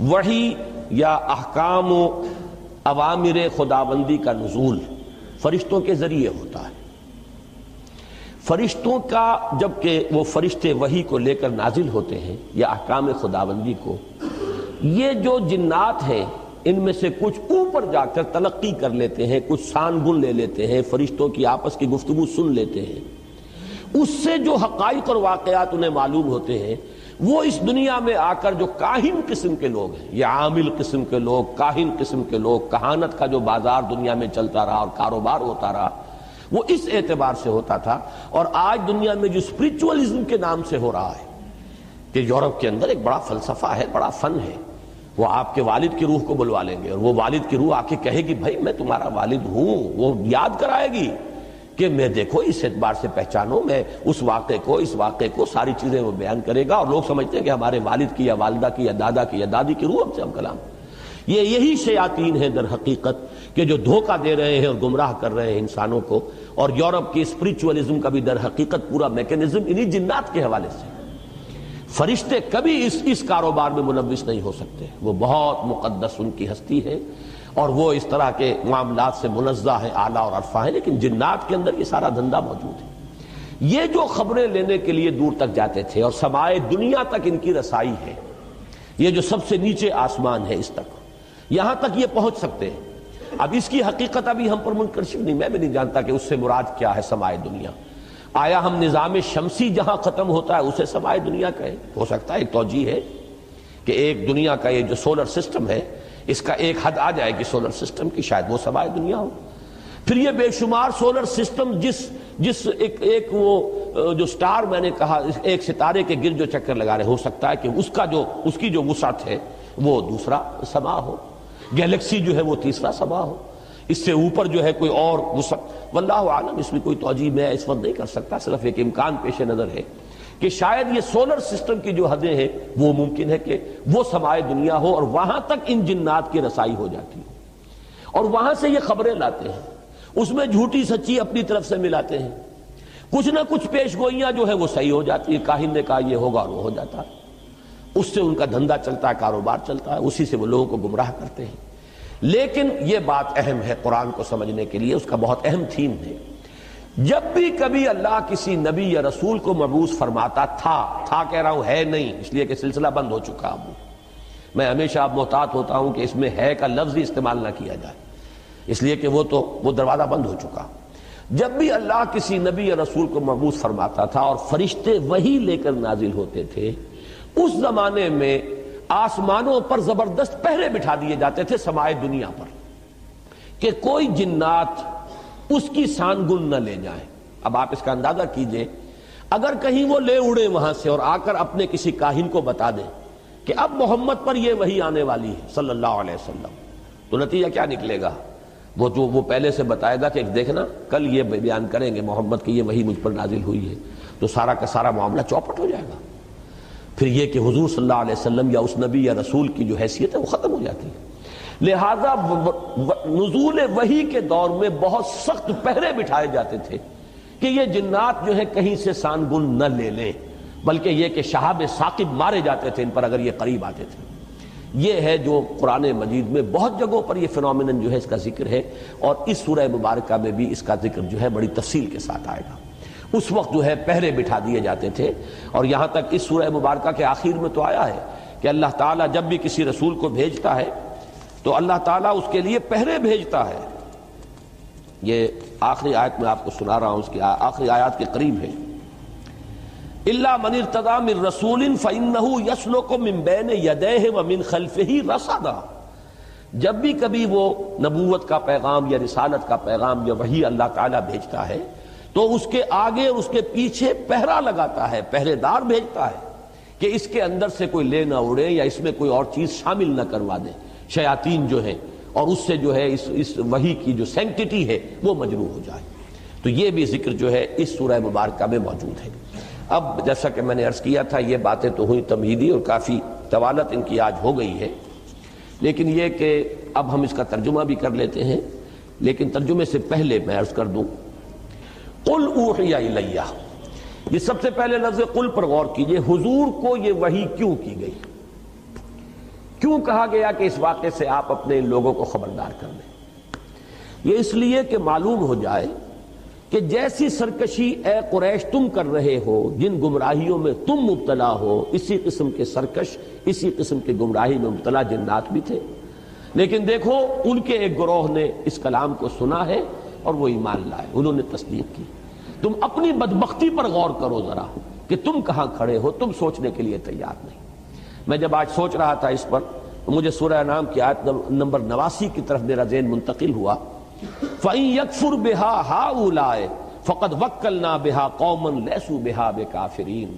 وحی یا احکام و اوامر خداوندی کا نزول فرشتوں کے ذریعے ہوتا ہے۔ فرشتوں کا جبکہ وہ فرشتے وحی کو لے کر نازل ہوتے ہیں یا احکام خداوندی کو، یہ جو جنات ہیں ان میں سے کچھ اوپر جا کر تلقی کر لیتے ہیں، کچھ سان گن لے لیتے ہیں، فرشتوں کی آپس کی گفتگو سن لیتے ہیں، اس سے جو حقائق اور واقعات انہیں معلوم ہوتے ہیں وہ اس دنیا میں آ کر جو کاہن قسم کے لوگ ہیں، یہ عامل قسم کے لوگ، کاہن قسم کے لوگ، کہانت کا جو بازار دنیا میں چلتا رہا اور کاروبار ہوتا رہا، وہ اس اعتبار سے ہوتا تھا۔ اور آج دنیا میں جو اسپریچولزم کے نام سے ہو رہا ہے کہ یورپ کے اندر ایک بڑا فلسفہ ہے، بڑا فن ہے، وہ آپ کے والد کی روح کو بلوا لیں گے اور وہ والد کی روح آ کے کہے گی بھائی میں تمہارا والد ہوں، وہ یاد کرائے گی کہ میں دیکھو اس اعتبار سے پہچانو، میں اس واقعے کو ساری چیزیں وہ بیان کرے گا، اور لوگ سمجھتے ہیں کہ ہمارے والد کی یا والدہ کی یا دادا کی یا دادی کی روح ہم سے ہم کلام۔ یہی شیاطین ہیں در حقیقت کہ جو دھوکہ دے رہے ہیں اور گمراہ کر رہے ہیں انسانوں کو، اور یورپ کی اسپریچولزم کا بھی در حقیقت پورا میکینزم انہی جنات کے حوالے سے۔ فرشتے کبھی اس کاروبار میں ملوث نہیں ہو سکتے، وہ بہت مقدس ان کی ہستی ہے اور وہ اس طرح کے معاملات سے منزہ ہیں، اعلیٰ اور عرفہ ہیں، لیکن جنات کے اندر یہ سارا دھندا موجود ہے۔ یہ جو خبریں لینے کے لیے دور تک جاتے تھے اور سمائے دنیا تک ان کی رسائی ہے، یہ جو سب سے نیچے آسمان ہے اس تک، یہاں تک یہ پہنچ سکتے ہیں۔ اب اس کی حقیقت ابھی ہم پر منکشف نہیں، میں بھی نہیں جانتا کہ اس سے مراد کیا ہے سمائے دنیا۔ آیا ہم نظام شمسی جہاں ختم ہوتا ہے اسے سمائے دنیا کہیں؟ ہو سکتا ہے ایک توجیہ ہے کہ ایک دنیا کا یہ جو سولر سسٹم ہے اس کا ایک حد آ جائے گی سولر سسٹم کی، شاید وہ سمائے دنیا ہو۔ پھر یہ بے شمار سولر سسٹم جس ایک وہ جو سٹار میں نے کہا ایک ستارے کے گرد جو چکر لگا رہے، ہو سکتا ہے کہ اس کی جو وسعت ہے وہ دوسرا سما ہو، گیلیکسی جو ہے وہ تیسرا سما ہو، اس سے اوپر جو ہے کوئی اور وسعت، واللہ عالم، اس میں کوئی توجیہ میں اس وقت نہیں کر سکتا، صرف ایک امکان پیش نظر ہے کہ شاید یہ سولر سسٹم کی جو حدیں ہیں وہ ممکن ہے کہ وہ سمائے دنیا ہو اور وہاں تک ان جنات کی رسائی ہو جاتی ہو، اور وہاں سے یہ خبریں لاتے ہیں، اس میں جھوٹی سچی اپنی طرف سے ملاتے ہیں، کچھ نہ کچھ پیش گوئیاں جو ہے وہ صحیح ہو جاتی ہے، کاہن نے کہا یہ ہوگا اور وہ ہو جاتا ہے، اس سے ان کا دھندا چلتا ہے، کاروبار چلتا ہے، اسی سے وہ لوگوں کو گمراہ کرتے ہیں۔ لیکن یہ بات اہم ہے قرآن کو سمجھنے کے لیے، اس کا بہت اہم تھیم ہے۔ جب بھی کبھی اللہ کسی نبی یا رسول کو مبعوث فرماتا تھا کہہ رہا ہوں، ہے نہیں، اس لیے کہ سلسلہ بند ہو چکا اب۔ میں ہمیشہ اب محتاط ہوتا ہوں کہ اس میں ہے کا لفظ ہی استعمال نہ کیا جائے، اس لیے کہ وہ دروازہ بند ہو چکا۔ جب بھی اللہ کسی نبی یا رسول کو مبعوث فرماتا تھا اور فرشتے وہی لے کر نازل ہوتے تھے، اس زمانے میں آسمانوں پر زبردست پہرے بٹھا دیے جاتے تھے سمائے دنیا پر کہ کوئی جنات اس کی سان گن نہ لے جائیں۔ اب آپ اس کا اندازہ کیجئے، اگر کہیں وہ لے اڑے وہاں سے اور آ کر اپنے کسی کاہن کو بتا دیں کہ اب محمد پر یہ وحی آنے والی ہے صلی اللہ علیہ وسلم، تو نتیجہ کیا نکلے گا؟ وہ پہلے سے بتائے گا کہ دیکھنا کل یہ بیان کریں گے محمد کی یہ وحی مجھ پر نازل ہوئی ہے، تو سارا کا سارا معاملہ چوپٹ ہو جائے گا۔ پھر یہ کہ حضور صلی اللہ علیہ وسلم یا اس نبی یا رسول کی جو حیثیت ہے وہ ختم ہو جاتی ہے۔ لہذا نزول وحی کے دور میں بہت سخت پہرے بٹھائے جاتے تھے کہ یہ جنات جو ہے کہیں سے سان گن نہ لے لیں، بلکہ یہ کہ شہاب ثاقب مارے جاتے تھے ان پر اگر یہ قریب آتے تھے۔ یہ ہے جو قرآن مجید میں بہت جگہوں پر یہ فنومینن جو ہے اس کا ذکر ہے، اور اس سورہ مبارکہ میں بھی اس کا ذکر جو ہے بڑی تفصیل کے ساتھ آئے گا۔ اس وقت جو ہے پہرے بٹھا دیے جاتے تھے، اور یہاں تک اس سورہ مبارکہ کے آخر میں تو آیا ہے کہ اللہ تعالیٰ جب بھی کسی رسول کو بھیجتا ہے تو اللہ تعالیٰ اس کے لیے پہرے بھیجتا ہے۔ یہ آخری آیت میں آپ کو سنا رہا ہوں، اس کی آخری آیات کے قریب ہے، إِلَّا مَنِ ارْتَضَىٰ مِن رَّسُولٍ فَإِنَّهُ يَسْلُكُ مِن بَيْنِ يَدَيْهِ وَمِن خَلْفِهِ رَصَدًا۔ جب بھی کبھی وہ نبوت کا پیغام یا رسالت کا پیغام یا وحی اللہ تعالیٰ بھیجتا ہے تو اس کے آگے اور اس کے پیچھے پہرا لگاتا ہے، پہرے دار بھیجتا ہے کہ اس کے اندر سے کوئی لے نہ اڑے یا اس میں کوئی اور چیز شامل نہ کروا دے، شیاطین جو ہیں، اور اس سے جو ہے اس وحی کی جو سینکٹیٹی ہے وہ مجروح ہو جائے۔ تو یہ بھی ذکر جو ہے اس سورہ مبارکہ میں موجود ہے۔ اب جیسا کہ میں نے عرض کیا تھا یہ باتیں تو ہوئی تمہیدی اور کافی طوالت ان کی آج ہو گئی ہے، لیکن یہ کہ اب ہم اس کا ترجمہ بھی کر لیتے ہیں، لیکن ترجمے سے پہلے میں عرض کر دوں قل اوحی الیہ، یہ سب سے پہلے لفظ قل پر غور کیجئے، حضور کو یہ وحی کیوں کی گئی؟ کیوں کہا گیا کہ اس واقعے سے آپ اپنے لوگوں کو خبردار کر دیں؟ یہ اس لیے کہ معلوم ہو جائے کہ جیسی سرکشی اے قریش تم کر رہے ہو، جن گمراہیوں میں تم مبتلا ہو، اسی قسم کے سرکش، اسی قسم کے گمراہی میں مبتلا جنات بھی تھے، لیکن دیکھو ان کے ایک گروہ نے اس کلام کو سنا ہے اور وہ ایمان لائے، انہوں نے تصدیق کی۔ تم اپنی بدبختی پر غور کرو ذرا کہ تم کہاں کھڑے ہو، تم سوچنے کے لیے تیار نہیں۔ میں جب آج سوچ رہا تھا اس پر، مجھے سورہ انعام کی آیت نمبر 89 کی طرف میرا ذہن منتقل ہوا۔ فَإِن يَكْفُرْ بِهَا هَؤُلَاءِ فَقَدْ وَكَّلْنَا بِهَا قَوْمًا لَيْسُوا بِهَا بِكَافِرِينَ،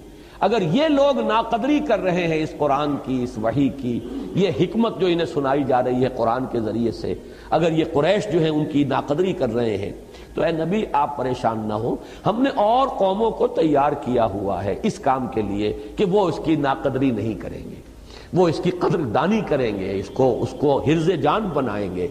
اگر یہ لوگ ناقدری کر رہے ہیں اس قرآن کی، اس وحی کی، یہ حکمت جو انہیں سنائی جا رہی ہے قرآن کے ذریعے سے، اگر یہ قریش جو ہیں ان کی ناقدری کر رہے ہیں تو اے نبی آپ پریشان نہ ہو، ہم نے اور قوموں کو تیار کیا ہوا ہے اس کام کے لیے کہ وہ اس کی ناقدری نہیں کریں گے، وہ اس کی قدر دانی کریں گے، اس کو حرز جان بنائیں گے،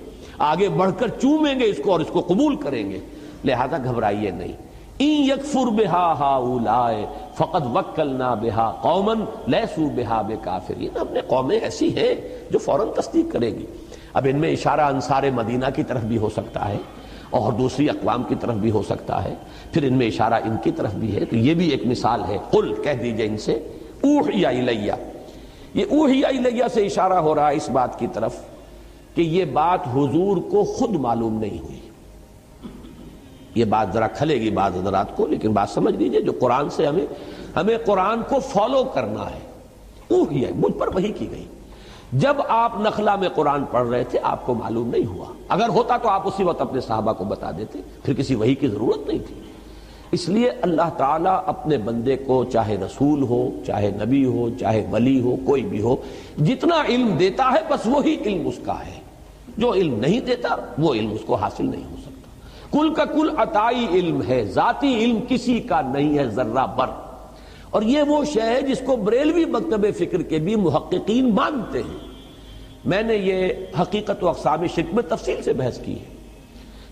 آگے بڑھ کر چومیں گے اس کو اور اس کو قبول کریں گے، لہذا گھبرائیے نہیں۔ ان یکفر بها هؤلاء فقد وکلنا بها قوما لیسوا بها بکافرین، ہم نے قومیں ایسی ہیں جو فوراً تصدیق کرے گی۔ اب ان میں اشارہ انصار مدینہ کی طرف بھی ہو سکتا ہے اور دوسری اقوام کی طرف بھی ہو سکتا ہے، پھر ان میں اشارہ ان کی طرف بھی ہے، تو یہ بھی ایک مثال ہے۔ قل کہہ دیجئے ان سے، اوحی الیہ، یہ اوحی الیہ سے اشارہ ہو رہا ہے اس بات کی طرف کہ یہ بات حضور کو خود معلوم نہیں ہوئی۔ یہ بات ذرا کھلے گی بعض حضرات کو، لیکن بات سمجھ لیجئے، جو قرآن سے ہمیں قرآن کو فالو کرنا ہے۔ اوحی ہے، مجھ پر وحی کی گئی۔ جب آپ نخلا میں قرآن پڑھ رہے تھے آپ کو معلوم نہیں ہوا، اگر ہوتا تو آپ اسی وقت اپنے صحابہ کو بتا دیتے، پھر کسی وحی کی ضرورت نہیں تھی۔ اس لیے اللہ تعالیٰ اپنے بندے کو، چاہے رسول ہو، چاہے نبی ہو، چاہے ولی ہو، کوئی بھی ہو، جتنا علم دیتا ہے بس وہی علم اس کا ہے، جو علم نہیں دیتا وہ علم اس کو حاصل نہیں ہو سکتا۔ کل کا کل عطائی علم ہے، ذاتی علم کسی کا نہیں ہے ذرہ بر، اور یہ وہ شے ہے جس کو بریلوی مکتب فکر کے بھی محققین مانتے ہیں۔ میں نے یہ حقیقت و اقسام شرک میں تفصیل سے بحث کی ہے۔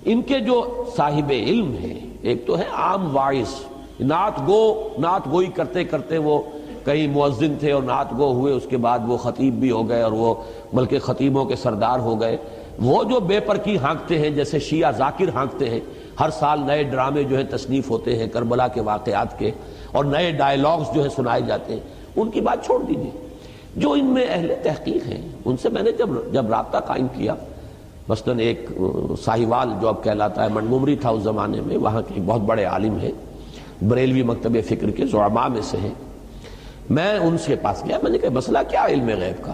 ان کے جو صاحب علم ہیں، ایک تو ہے عام واعظ، نعت گوئی کرتے کرتے وہ کہیں مؤذن تھے اور نعت گو ہوئے، اس کے بعد وہ خطیب بھی ہو گئے اور وہ بلکہ خطیبوں کے سردار ہو گئے۔ وہ جو بے پرکی ہانکتے ہیں، جیسے شیعہ ذاکر ہانکتے ہیں، ہر سال نئے ڈرامے جو ہیں تصنیف ہوتے ہیں کربلا کے واقعات کے، اور نئے ڈائیلاگز جو ہیں سنائے جاتے ہیں، ان کی بات چھوڑ دیجیے۔ جو ان میں اہل تحقیق ہیں ان سے میں نے جب رابطہ قائم کیا، مثلاً ایک ساہیوال جو اب کہلاتا ہے، منگومری تھا اس زمانے میں، وہاں کے ایک بہت بڑے عالم ہیں، بریلوی مکتب فکر کے زعماء میں سے ہیں، میں ان سے پاس گیا، میں نے کہا مسئلہ کیا علم غیب کا؟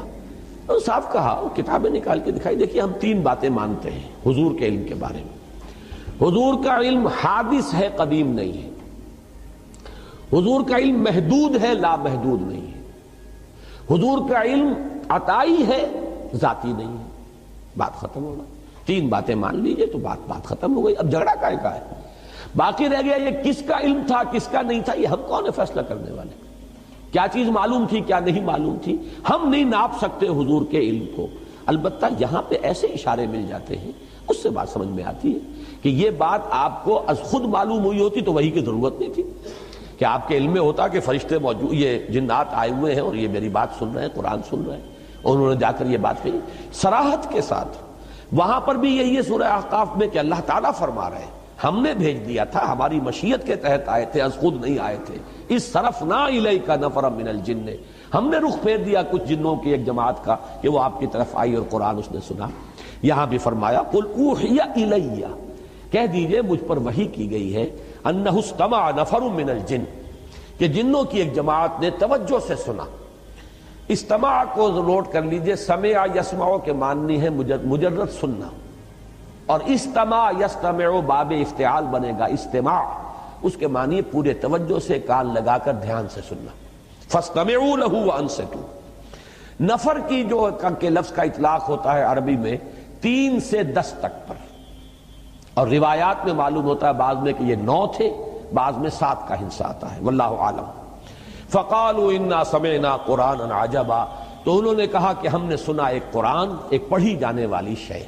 اور صاف کہا، کتابیں نکال کے دکھائی، دیکھیے ہم 3 باتیں مانتے ہیں حضور کے علم کے بارے میں۔ حضور کا علم حادث ہے، قدیم نہیں ہے۔ حضور کا علم محدود ہے، لا محدود نہیں ہے۔ حضور کا علم عطائی ہے، ذاتی نہیں ہے۔ بات ختم ہونا، 3 باتیں مان لیجئے تو بات ختم ہو گئی۔ اب جھگڑا کائے کا ہے؟ باقی رہ گیا یہ کس کا علم تھا کس کا نہیں تھا، یہ ہم کون ہے فیصلہ کرنے والے؟ کیا چیز معلوم تھی کیا نہیں معلوم تھی، ہم نہیں ناپ سکتے حضور کے علم کو۔ البتہ یہاں پہ ایسے اشارے مل جاتے ہیں، اس سے بات سمجھ میں آتی ہے کہ یہ بات آپ کو از خود معلوم ہوئی ہوتی تو وحی کی ضرورت نہیں تھی، کہ آپ کے علم میں ہوتا کہ فرشتے موجود، یہ جنات آئے ہوئے ہیں اور یہ میری بات سن رہے ہیں، قرآن سن رہے ہیں، اور انہوں نے جا کر یہ بات کہی صراحت کے ساتھ۔ وہاں پر بھی یہی ہے سورہ احقاف میں کہ اللہ تعالیٰ فرما رہے ہیں ہم نے بھیج دیا تھا، ہماری مشیت کے تحت آئے تھے، از خود نہیں آئے تھے۔ اس صرفنا الیک نفرا من الجن، ہم نے رخ پھیر دیا کچھ جنوں کی ایک جماعت کا کہ وہ آپ کی طرف آئی اور قرآن اس نے سنا۔ یہاں بھی فرمایا قل اوحی الی، کہہ دیجئے مجھ پر وحی کی گئی ہے، انہ استمع نفر من الجن، کہ جنوں کی ایک جماعت نے توجہ سے سنا۔ استماع کو نوٹ کر لیجئے، سمع یسمع کے معنی ہے مجرد سننا، اور استماع یستمع باب افتعال بنے گا استماع، اس کے معنی پورے توجہ سے کان لگا کر دھیان سے سننا۔ فاستمعوا له وانصتوا، نفر کی جو کہ لفظ کا اطلاق ہوتا ہے عربی میں 3 سے 10 تک پر، اور روایات میں معلوم ہوتا ہے بعض میں کہ یہ 9 تھے، بعض میں 7 کا حصہ آتا ہے، واللہ عالم۔ فقالوا انا سمعنا قرانا عجبا، تو انہوں نے کہا کہ ہم نے سنا ایک قرآن، ایک پڑھی جانے والی شے۔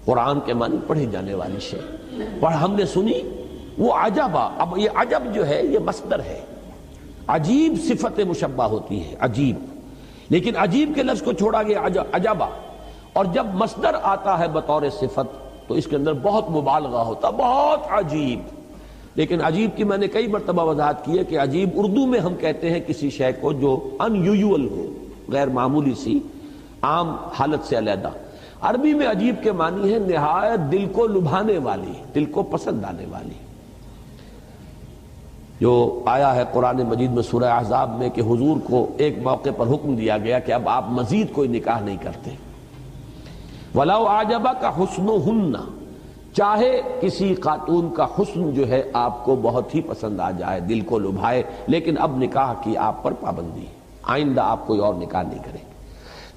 قرآن کے معنی پڑھی جانے والی شے، پر ہم نے سنی وہ عجبا۔ اب یہ عجب جو ہے یہ مصدر ہے، عجیب صفت مشبہ ہوتی ہے، عجیب، لیکن عجیب کے لفظ کو چھوڑا گیا عجبا، اور جب مصدر آتا ہے بطور صفت تو اس کے اندر بہت مبالغہ ہوتا، بہت عجیب۔ لیکن عجیب کی میں نے کئی مرتبہ وضاحت کی ہے کہ عجیب اردو میں ہم کہتے ہیں کسی شے کو جو ان یوزول ہو، غیر معمولی سی، عام حالت سے علیحدہ۔ عربی میں عجیب کے معنی ہے نہایت دل کو لبھانے والی، دل کو پسند آنے والی۔ جو آیا ہے قرآن مجید میں سورہ احزاب میں کہ حضور کو ایک موقع پر حکم دیا گیا کہ اب آپ مزید کوئی نکاح نہیں کرتے۔ وَلَوْ أَعْجَبَكَ حُسْنُهُنَّ، چاہے کسی خاتون کا حسن جو ہے آپ کو بہت ہی پسند آ جائے، دل کو لبھائے، لیکن اب نکاح کی آپ پر پابندی ہے، آئندہ آپ کوئی اور نکاح نہیں کریں۔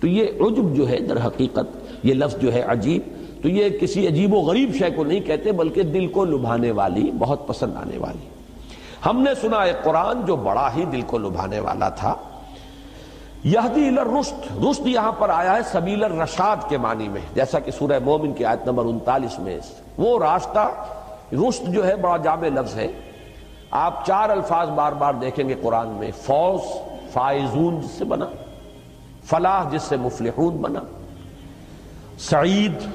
تو یہ عجب جو ہے در حقیقت یہ لفظ جو ہے عجیب، تو یہ کسی عجیب و غریب شے کو نہیں کہتے بلکہ دل کو لبھانے والی، بہت پسند آنے والی۔ ہم نے سنا ایک قرآن جو بڑا ہی دل کو لبھانے والا تھا، یہدی الی الرشد، رشد یہاں پر آیا ہے سبیل الرشاد کے معنی میں، جیسا کہ سورہ مومن کی آیت نمبر 39 میں وہ راستہ، رشد جو ہے بڑا جامع لفظ ہے۔ آپ 4 الفاظ بار بار دیکھیں گے قرآن میں، فوز، فائزون جس سے بنا، فلاح جس سے مفلحون بنا، سعید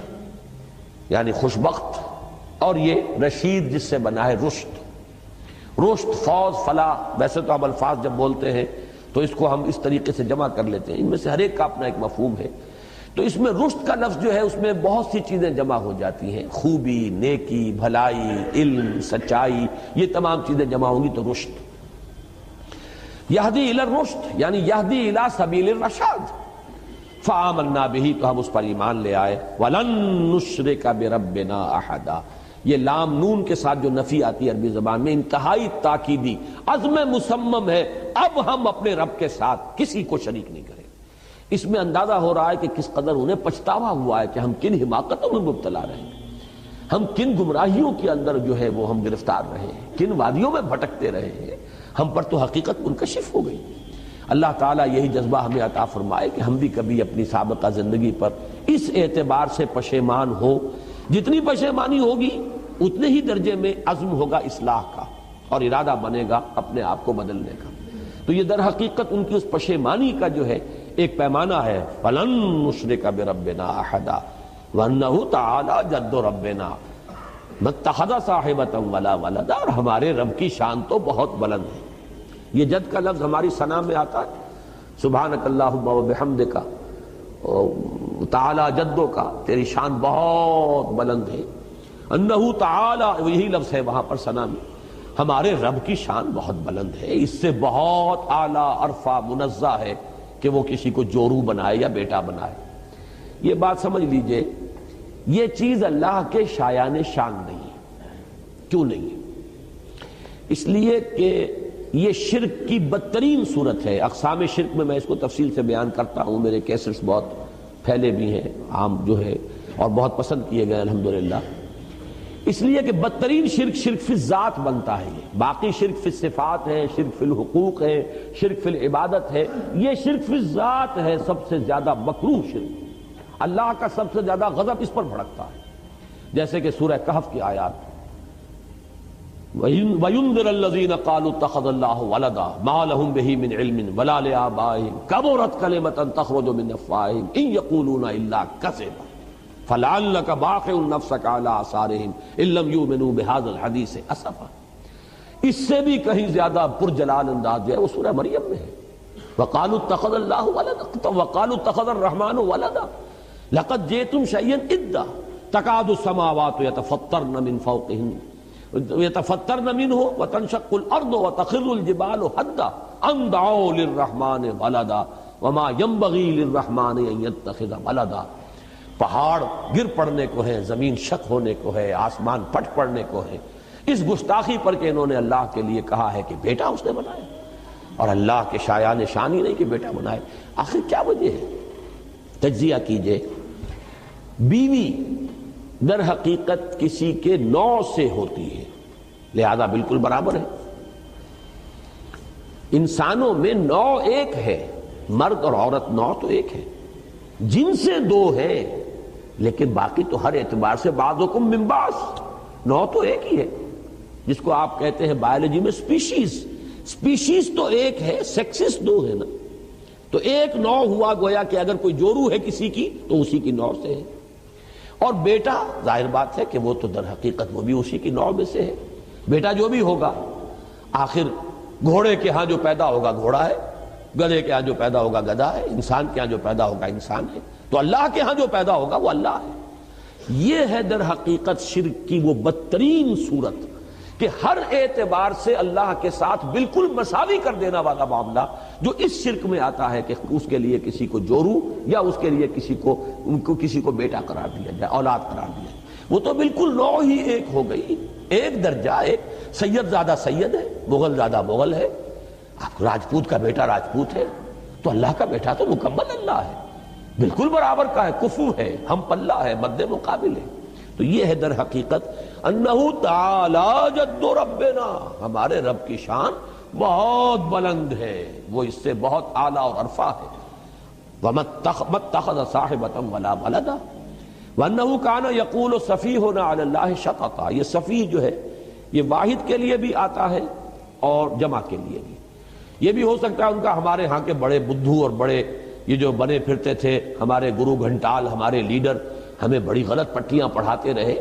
یعنی خوشبخت، اور یہ رشید جس سے بنا ہے رشد۔ رشد، فوز، فلاح، ویسے تو ہم الفاظ جب بولتے ہیں تو اس کو ہم اس طریقے سے جمع کر لیتے ہیں، ان میں سے ہر ایک کا اپنا ایک مفہوم ہے۔ تو اس میں رشد کا لفظ جو ہے اس میں بہت سی چیزیں جمع ہو جاتی ہیں، خوبی، نیکی، بھلائی، علم، سچائی، یہ تمام چیزیں جمع ہوں گی تو رشد۔ یہدی الی الرشد یعنی یہدی الی سبیل الرشاد، فآمنا بہ، تو ہم اس پر ایمان لے آئے، ولن نشرک بربنا احدا، یہ لام نون کے ساتھ جو نفی آتی ہے عربی زبان میں انتہائی تاکیدی، عزم مصمم ہے، اب ہم اپنے رب کے ساتھ کسی کو شریک نہیں کریں۔ اس میں اندازہ ہو رہا ہے کہ کس قدر انہیں پچھتاوا ہوا ہے کہ ہم کن حماقتوں میں مبتلا رہے ہیں، ہم کن گمراہیوں کے اندر جو ہے وہ ہم گرفتار رہے ہیں، کن وادیوں میں بھٹکتے رہے ہیں، ہم پر تو حقیقت منکشف ہو گئی۔ اللہ تعالیٰ یہی جذبہ ہمیں عطا فرمائے کہ ہم بھی کبھی اپنی سابقہ زندگی پر اس اعتبار سے پشیمان ہو، جتنی پشیمانی ہوگی اتنے ہی درجے میں عزم ہوگا اصلاح کا اور ارادہ بنے گا اپنے آپ کو بدلنے کا۔ تو یہ در حقیقت ان کی اس پشیمانی کا جو ہے ایک پیمانہ ہے، فَلَن نُشْرِكَ بِرَبِّنَا أَحَدًا وَأَنَّهُ تَعَالَى جَدُّ رَبِّنَا مَا اتَّخَذَ صَاحِبَةً وَلَا وَلَدًا، اور ہمارے رب کی شان تو بہت بلند ہے۔ یہ جد کا لفظ ہماری ثنا میں آتا ہے، سبحانک اللہم وبحمدک، تعالی جدو کا، تیری شان بہت بلند ہے۔ انہو تعالی، یہی لفظ ہے وہاں پر ثنا میں، ہمارے رب کی شان بہت بلند ہے، اس سے بہت اعلیٰ عرفہ منزہ ہے کہ وہ کسی کو جورو بنائے یا بیٹا بنائے۔ یہ بات سمجھ لیجئے، یہ چیز اللہ کے شایان شان نہیں ہے۔ کیوں نہیں ہے؟ اس لیے کہ یہ شرک کی بدترین صورت ہے۔ اقسام شرک میں اس کو تفصیل سے بیان کرتا ہوں، میرے کیسٹس بہت پھیلے بھی ہیں، عام جو ہے، اور بہت پسند کیے گئے الحمدللہ۔ اس لیے کہ بدترین شرک شرک فی الذات بنتا ہے، باقی شرک فی الصفات ہے، شرک فی الحقوق ہے، شرک فی العبادت ہے، یہ شرک فی الذات ہے، سب سے زیادہ مکروہ شرک، اللہ کا سب سے زیادہ غضب اس پر بھڑکتا ہے۔ جیسے کہ سورہ کہف کی آیات، وَيُنذِرَ الَّذِينَ قَالُوا اتَّخَذَ اللَّهُ وَلَدًا مَا لَهُم بِهِ مِنْ عِلْمٍ وَلَا لِآبَائِهِمْ كَبُرَتْ كَلِمَةً تَخْرُجُ مِنْ أَفْوَاهِهِمْ إِنْ يَقُولُونَ إِلَّا كَذِبًا فَلَعَلَّكَ بَاخِعٌ نَفْسَكَ عَلَىٰ آثَارِهِمْ إِن لَّمْ يُؤْمِنُوا بِهَٰذَا الْحَدِيثِ أَسَفًا۔ اس سے بھی کہیں زیادہ پرجلال انداز جو ہے وہ سورہ مریم میں ہے، وَقَالُوا اتَّخَذَ اللَّهُ وَلَدًا، وَقَالُوا اتَّخَذَ الرَّحْمَٰنُ وَلَدًا لَقَدْ جِئْتُمْ شَيْئًا إِدًّا تَكَادُ السَّمَاوَاتُ يَتَفَطَّرْنَ مِنْ فَوْقِهِنَّ يتفطرن منه وتنشق الارض وتخر الجبال هدا ان دعوا للرحمن ولدا وما ينبغي للرحمن ان يتخذ ولدا۔ پہاڑ گر پڑنے کو ہے، زمین شک ہونے کو ہے، آسمان پھٹ پڑنے کو ہے، اس گستاخی پر کہ انہوں نے اللہ کے لیے کہا ہے کہ بیٹا اس نے بنایا، اور اللہ کے شایان شان ہی نہیں کہ بیٹا بنائے۔ آخر کیا وجہ ہے؟ تجزیہ کیجئے۔ بیوی در حقیقت کسی کے نوع سے ہوتی ہے، لہذا بالکل برابر ہے۔ انسانوں میں نوع ایک ہے، مرد اور عورت نوع تو ایک ہے، جن سے دو ہے، لیکن باقی تو ہر اعتبار سے بعضکم من بعض، نوع تو ایک ہی ہے، جس کو آپ کہتے ہیں بایولوجی میں سپیشیز۔ سپیشیز تو ایک ہے، سیکسز دو ہے نا۔ تو ایک نوع ہوا گویا کہ اگر کوئی جورو ہے کسی کی تو اسی کی نوع سے ہے، اور بیٹا ظاہر بات ہے کہ وہ تو در حقیقت وہ بھی اسی کی نوع میں سے ہے۔ بیٹا جو بھی ہوگا آخر گھوڑے کے ہاں جو پیدا ہوگا گھوڑا ہے، گدھے کے ہاں جو پیدا ہوگا گدھا ہے، انسان کے ہاں جو پیدا ہوگا انسان ہے، تو اللہ کے ہاں جو پیدا ہوگا وہ اللہ ہے۔ یہ ہے در حقیقت شرک کی وہ بدترین صورت کہ ہر اعتبار سے اللہ کے ساتھ بالکل مساوی کر دینا والا معاملہ جو اس شرک میں آتا ہے کہ اس کے لیے کسی کو جورو یا اس کے لیے کسی کو بیٹا قرار دیا جائے، اولاد قرار دیا جائے، وہ تو بالکل نوع ہی ایک ہو گئی، ایک درجہ، ایک سید زیادہ سید ہے، مغل زیادہ مغل ہے، راجپوت کا بیٹا راجپوت ہے، تو اللہ کا بیٹا تو مکمل اللہ ہے، بالکل برابر کا ہے، کفو ہے، ہم پلہ ہے، مد مقابل ہے۔ تو یہ ہے در حقیقت انہ تعالی جد ربنا، ہمارے رب کی شان بہت بلند ہے، وہ اس سے بہت اعلیٰ اور عرفہ ہے۔ وَمَتَّخَذَ صَاحِبَةً وَلَا وَلَدًا وَأَنَّهُ كَانَ يَقُولُ سَفِيهٌ عَلَى اللَّهِ شَطَطًا، یہ سفیہ جو ہے یہ واحد کے لیے بھی آتا ہے اور جمع کے لیے بھی۔ یہ بھی ہو سکتا ہے ان کا ہمارے ہاں کے بڑے بدھو اور بڑے یہ جو بنے پھرتے تھے ہمارے گرو گھنٹال، ہمارے لیڈر، ہمیں بڑی غلط پٹیاں پڑھاتے رہے،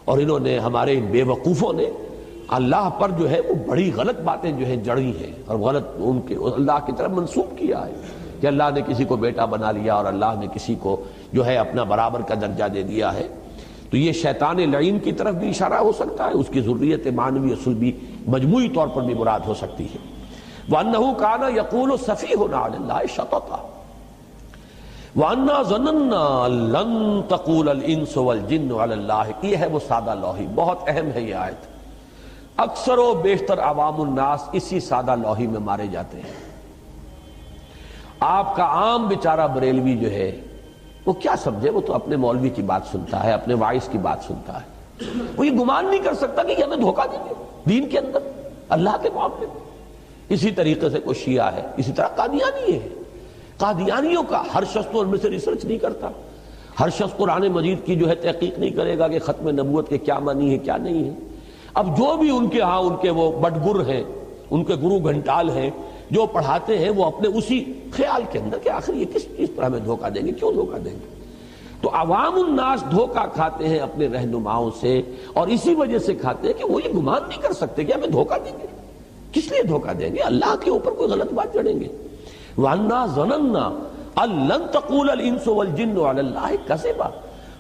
اور انہوں نے ہمارے ان بے وقوفوں نے اللہ پر جو ہے وہ بڑی غلط باتیں جو ہیں جڑی ہیں اور غلط ان کے اللہ کی طرف منسوب کیا ہے کہ اللہ نے کسی کو بیٹا بنا لیا اور اللہ نے کسی کو جو ہے اپنا برابر کا درجہ دے دیا ہے۔ تو یہ شیطان لعین کی طرف بھی اشارہ ہو سکتا ہے، اس کی ذریت معنوی اصل بھی مجموعی طور پر بھی مراد ہو سکتی ہے۔ وَأَنَّهُ كَانَ يَقُولُ سَفِيهٌ عَلَى اللَّهِ شَطَطًا وَأَنَّا ظَنَنَّا لَن تَقُولَ الْإِنسُ وَالْجِنُّ عَلَى اللَّهِ، یہ ہے وہ سادہ لوحی، بہت اہم ہے یہ آیت۔ اکثر و بیشتر عوام الناس اسی سادہ لوحی میں مارے جاتے ہیں۔ آپ کا عام بیچارہ بریلوی جو ہے وہ کیا سمجھے، وہ تو اپنے مولوی کی بات سنتا ہے، اپنے وائس کی بات سنتا ہے، وہ یہ گمان نہیں کر سکتا کہ یہ ہمیں دھوکہ دیں گے دین کے اندر اللہ کے معاملے میں۔ اسی طریقے سے کوئی شیعہ ہے، اسی طرح قادیانی ہے، قادیانیوں کا ہر شخص تو ان میں سے ریسرچ نہیں کرتا، ہر شخص قرآن مجید کی جو ہے تحقیق نہیں کرے گا کہ ختم نبوت کے کیا معنی ہے کیا نہیں ہے۔ اب جو بھی ان کے ہاں ان کے وہ بٹگر ہیں، ان کے گرو گھنٹال ہیں جو پڑھاتے ہیں، وہ اپنے اسی خیال کے اندر کہ آخر یہ کس چیز پر ہمیں دھوکہ دیں گے، کیوں دھوکہ دیں گے۔ تو عوام الناس دھوکہ کھاتے ہیں اپنے رہنماؤں سے، اور اسی وجہ سے کھاتے ہیں کہ وہ یہ گمان نہیں کر سکتے کہ ہمیں دھوکہ دیں گے، کس لیے دھوکہ دیں گے، اللہ کے اوپر کوئی غلط بات جڑیں گے۔ وَأَنَّا ظَنَنَّا أَن لَن تَقُولَ الْإِنسُ وَالْجِنُّ عَلَى اللَّهِ كَذِبًا،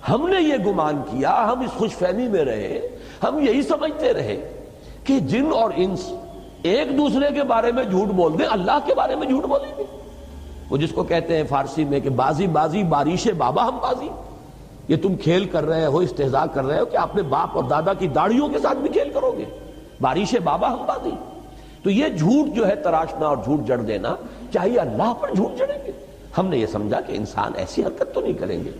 ہم نے یہ گمان کیا، ہم اس خوش فہمی میں رہے، ہم یہی سمجھتے رہے کہ جن اور انس ایک دوسرے کے بارے میں جھوٹ بول دیں، اللہ کے بارے میں جھوٹ بولیں گے۔ وہ جس کو کہتے ہیں فارسی میں کہ بازی بازی بارش بابا ہم بازی، یہ تم کھیل کر رہے ہو، استہزاء کر رہے ہو کہ اپنے باپ اور دادا کی داڑھیوں کے ساتھ بھی کھیل کرو گے، بارش بابا ہم بازی۔ تو یہ جھوٹ جو ہے تراشنا اور جھوٹ جڑ دینا، چاہیے اللہ پر جھوٹ جڑیں گے۔ ہم نے یہ سمجھا کہ انسان ایسی حرکت تو نہیں کریں گے،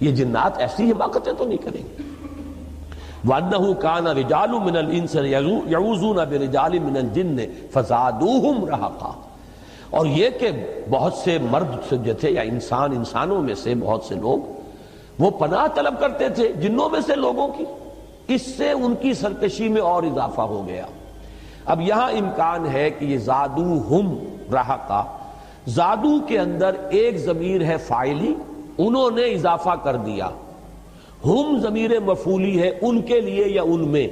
یہ جنات ایسی حماقتیں تو نہیں کریں گے۔ وَأَنَّهُ كَانَ رِجَالٌ مِّنَ الْإِنسِ يَعُوذُونَ بِرِجَالٍ مِّنَ الْجِنِّ فَزَادُوهُمْ رَهَقًا، اور یہ کہ بہت سے مرد جو تھے یا انسانوں میں سے بہت سے لوگ وہ پناہ طلب کرتے تھے جنوں میں سے لوگوں کی، اس سے ان کی سرکشی میں اور اضافہ ہو گیا۔ اب یہاں امکان ہے کہ یہ زادوہم رہقا، زادو کے اندر ایک ضمیر ہے فاعلی، انہوں نے اضافہ کر دیا، ہم ضمیر مفعولی ہے ان کے لیے یا ان میں،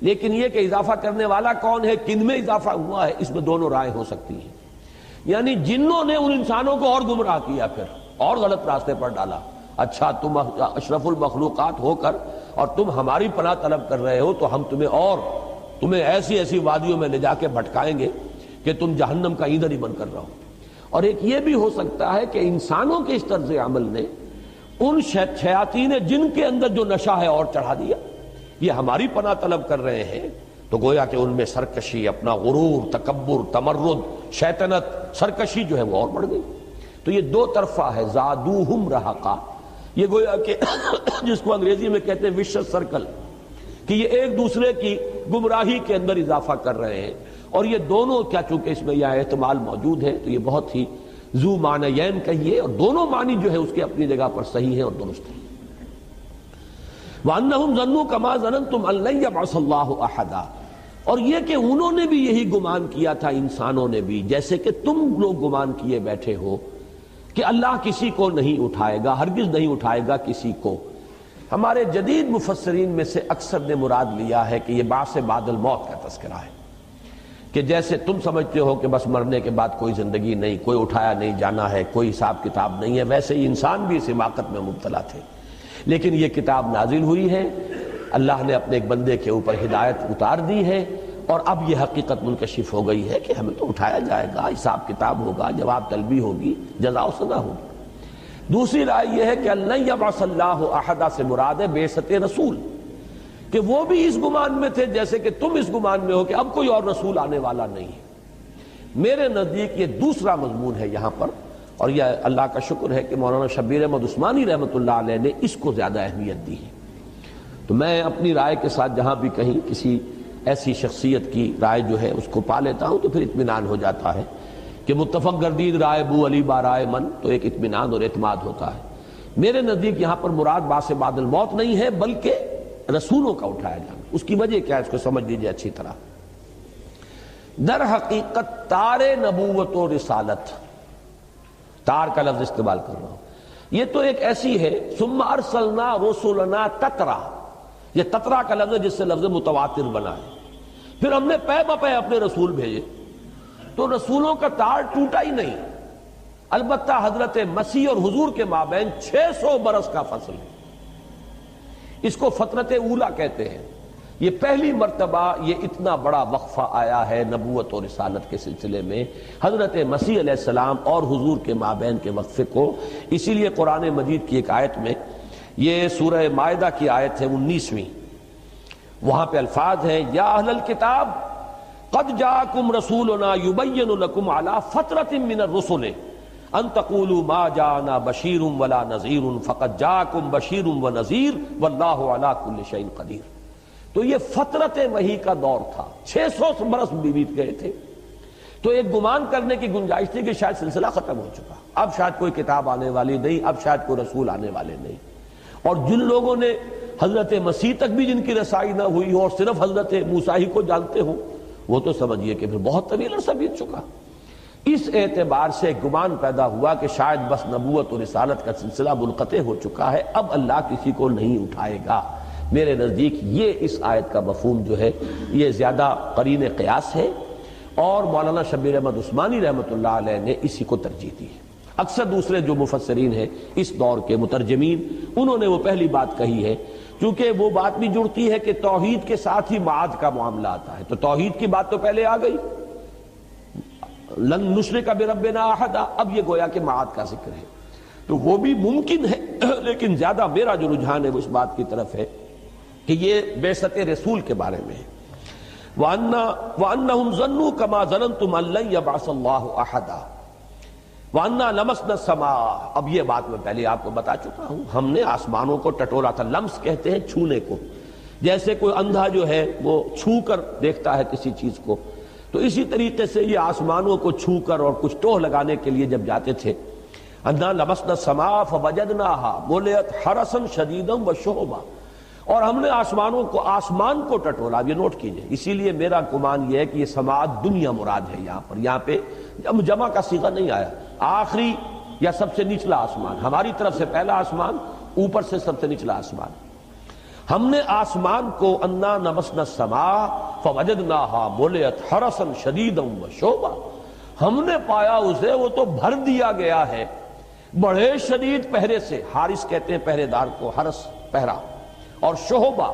لیکن یہ کہ اضافہ کرنے والا کون ہے، کن میں اضافہ ہوا ہے، اس میں دونوں رائے ہو سکتی ہیں۔ یعنی جنوں نے ان انسانوں کو اور گمراہ کیا، پھر اور غلط راستے پر ڈالا۔ اچھا تم اشرف المخلوقات ہو کر اور تم ہماری پناہ طلب کر رہے ہو تو ہم تمہیں ایسی ایسی وادیوں میں لے جا کے بھٹکائیں گے کہ تم جہنم کا ایندھن ہی بن کر رہو۔ اور ایک یہ بھی ہو سکتا ہے کہ انسانوں کے اس طرز عمل نے ان شیاطین جن کے اندر جو نشہ ہے اور چڑھا دیا، یہ ہماری پناہ طلب کر رہے ہیں تو گویا کہ ان میں سرکشی، اپنا غرور، تکبر، تمرد، شیطنت، سرکشی جو ہے وہ اور بڑھ گئی۔ تو یہ دو طرفہ ہے، زادوہم رہقا، یہ گویا کہ جس کو انگریزی میں کہتے ہیں وشس سرکل، کہ یہ ایک دوسرے کی گمراہی کے اندر اضافہ کر رہے ہیں، اور یہ دونوں کیا چونکہ اس میں یہ احتمال موجود ہے تو یہ بہت ہی ذو معنیین کہیے، اور دونوں معنی جو ہے اس کے اپنی جگہ پر صحیح ہے اور درست ہے۔ وَأَنَّهُمْ ظَنُّوا كَمَا ظَنَنْتُمْ أَن لَّن يَبْعَثَ اللَّهُ أَحَدًا، اور یہ کہ انہوں نے بھی یہی گمان کیا تھا، انسانوں نے بھی، جیسے کہ تم لوگ گمان کیے بیٹھے ہو کہ اللہ کسی کو نہیں اٹھائے گا، ہرگز نہیں اٹھائے گا کسی کو۔ ہمارے جدید مفسرین میں سے اکثر نے مراد لیا ہے کہ یہ بعث بعد الموت کا تذکرہ ہے، کہ جیسے تم سمجھتے ہو کہ بس مرنے کے بعد کوئی زندگی نہیں، کوئی اٹھایا نہیں جانا ہے، کوئی حساب کتاب نہیں ہے، ویسے ہی انسان بھی اس حماقت میں مبتلا تھے۔ لیکن یہ کتاب نازل ہوئی ہے، اللہ نے اپنے ایک بندے کے اوپر ہدایت اتار دی ہے، اور اب یہ حقیقت منکشف ہو گئی ہے کہ ہمیں تو اٹھایا جائے گا، حساب کتاب ہوگا، جواب طلبی ہوگی، جزا و سزا ہوگی۔ دوسری رائے یہ ہے کہ اللہ یبعث اللہ احد سے مراد ہے بعثت رسول، کہ وہ بھی اس گمان میں تھے جیسے کہ تم اس گمان میں ہو کہ اب کوئی اور رسول آنے والا نہیں ہے۔ میرے نزدیک یہ دوسرا مضمون ہے یہاں پر، اور یہ اللہ کا شکر ہے کہ مولانا شبیر احمد عثمانی رحمۃ اللہ علیہ نے اس کو زیادہ اہمیت دی ہے۔ تو میں اپنی رائے کے ساتھ جہاں بھی کہیں کسی ایسی شخصیت کی رائے جو ہے اس کو پا لیتا ہوں تو پھر اطمینان ہو جاتا ہے کہ متفق گردید رائے بو علی بارائے من، تو ایک اطمینان اور اعتماد ہوتا ہے۔ میرے نزدیک یہاں پر مراد بعث بعد الموت نہیں ہے بلکہ رسولوں کا اٹھایا جانا۔ اس کی وجہ کیا ہے اس کو سمجھ لیجیے اچھی طرح۔ در حقیقت تار نبوت و رسالت، تار کا لفظ استعمال کر رہا ہوں، یہ تو ایک ایسی ہے ثم ارسلنا رسلنا تترا، یہ تترا کا لفظ ہے جس سے لفظ متواتر بنا ہے۔ پھر ہم نے پے بپے اپنے رسول بھیجے، تو رسولوں کا تار ٹوٹا ہی نہیں۔ البتہ حضرت مسیح اور حضور کے مابین 600 برس کا فصل ہے، اس کو فترت اولا کہتے ہیں۔ یہ پہلی مرتبہ یہ اتنا بڑا وقفہ آیا ہے نبوت اور رسالت کے سلسلے میں حضرت مسیح علیہ السلام اور حضور کے مابین کے وقفے کو۔ اسی لیے قرآن مجید کی ایک آیت میں، یہ سورہ مائدہ کی آیت ہے 19ویں، وہاں پہ الفاظ ہیں یا اہل الکتاب قد جاءکم رسولنا یبین لکم علی فترۃ من الرسل ان تقولوا ما جاءنا بشیر ولا نذیر فقد جاءکم بشیر ونذیر واللہ علی کل شیء قدیر۔ تو یہ فترت وحی کا دور تھا، 600 برس بیت گئے تھے، تو ایک گمان کرنے کی گنجائش تھی کہ شاید سلسلہ ختم ہو چکا، اب شاید کوئی کتاب آنے والی نہیں، اب شاید کوئی رسول آنے والے نہیں۔ اور جن لوگوں نے حضرت مسیح تک بھی جن کی رسائی نہ ہوئی ہو اور صرف حضرت موسیٰ ہی کو جانتے ہو، وہ تو سمجھیے کہ پھر بہت طویل عرصہ بیت چکا۔ اس اعتبار سے گمان پیدا ہوا کہ شاید بس نبوت اور رسالت کا سلسلہ منقطع ہو چکا ہے، اب اللہ کسی کو نہیں اٹھائے گا۔ میرے نزدیک یہ اس آیت کا مفہوم جو ہے یہ زیادہ قرین قیاس ہے، اور مولانا شبیر احمد عثمانی رحمۃ اللہ علیہ نے اسی کو ترجیح دی ہے۔ اکثر دوسرے جو مفسرین ہیں اس دور کے مترجمین، انہوں نے وہ پہلی بات کہی ہے، کیونکہ وہ بات بھی جڑتی ہے کہ توحید کے ساتھ ہی معاد کا معاملہ آتا ہے، تو توحید کی بات تو پہلے آ گئی، لن نشرک بربنا احدا، اب یہ گویا کہ معاد کا ذکر ہے، تو وہ بھی ممکن ہے، لیکن زیادہ میرا جو رجحان ہے وہ اس بات کی طرف ہے کہ یہ بعثت رسول کے بارے میں ہے۔ وَأَنَّهُمْ ظَنُّوا كَمَا ظَنَنْتُمْ أَن لَّن يَبْعَثَ اللَّهُ أَحَدًا وَأَنَّا لَمَسْنَا السَّمَاءَ۔ اب یہ بات میں پہلے آپ کو بتا چکا ہوں، ہم نے آسمانوں کو ٹٹولا تھا، لمس کہتے ہیں چھونے کو، جیسے کوئی اندھا جو ہے وہ چھو کر دیکھتا ہے کسی چیز کو، تو اسی طریقے سے یہ آسمانوں کو چھو کر اور کچھ ٹوہ لگانے کے لیے جب جاتے تھے، اَنَّا لَمَسْنَا السَّمَاءَ فَوَجَدْنَاهَا مُلِئَتْ حَرَسًا شَدِيدًا وَشُهُبًا، اور ہم نے آسمان کو ٹٹولا۔ یہ نوٹ کیجئے، اسی لیے میرا گمان یہ ہے کہ یہ سماعت دنیا مراد ہے یہاں پہ جمع کا صیغہ نہیں آیا، آخری یا سب سے نچلا آسمان، ہماری طرف سے پہلا آسمان، اوپر سے سب سے نچلا آسمان۔ ہم نے آسمان کو انا لمسنا السماء فوجدناها ملئت حرسا شدیدا وشوبا، ہم نے پایا اسے وہ تو بھر دیا گیا ہے بڑے شدید پہرے سے، حارس کہتے ہیں پہرے دار کو، حرس پہرا، اور شہبہ،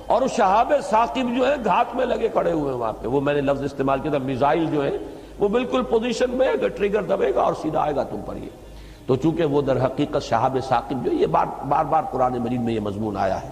اور شہاب ثاقب جو ہے گھات میں لگے کھڑے ہوئے وہاں پہ، وہ میں نے لفظ استعمال کیا تھا، میزائل جو ہے وہ بالکل پوزیشن میں اگر ٹریگر دبے گا اور سیدھا آئے گا تم پر یہ، تو چونکہ وہ در حقیقت شہاب ثاقب جو یہ بار بار قرآن مجید میں یہ مضمون آیا ہے۔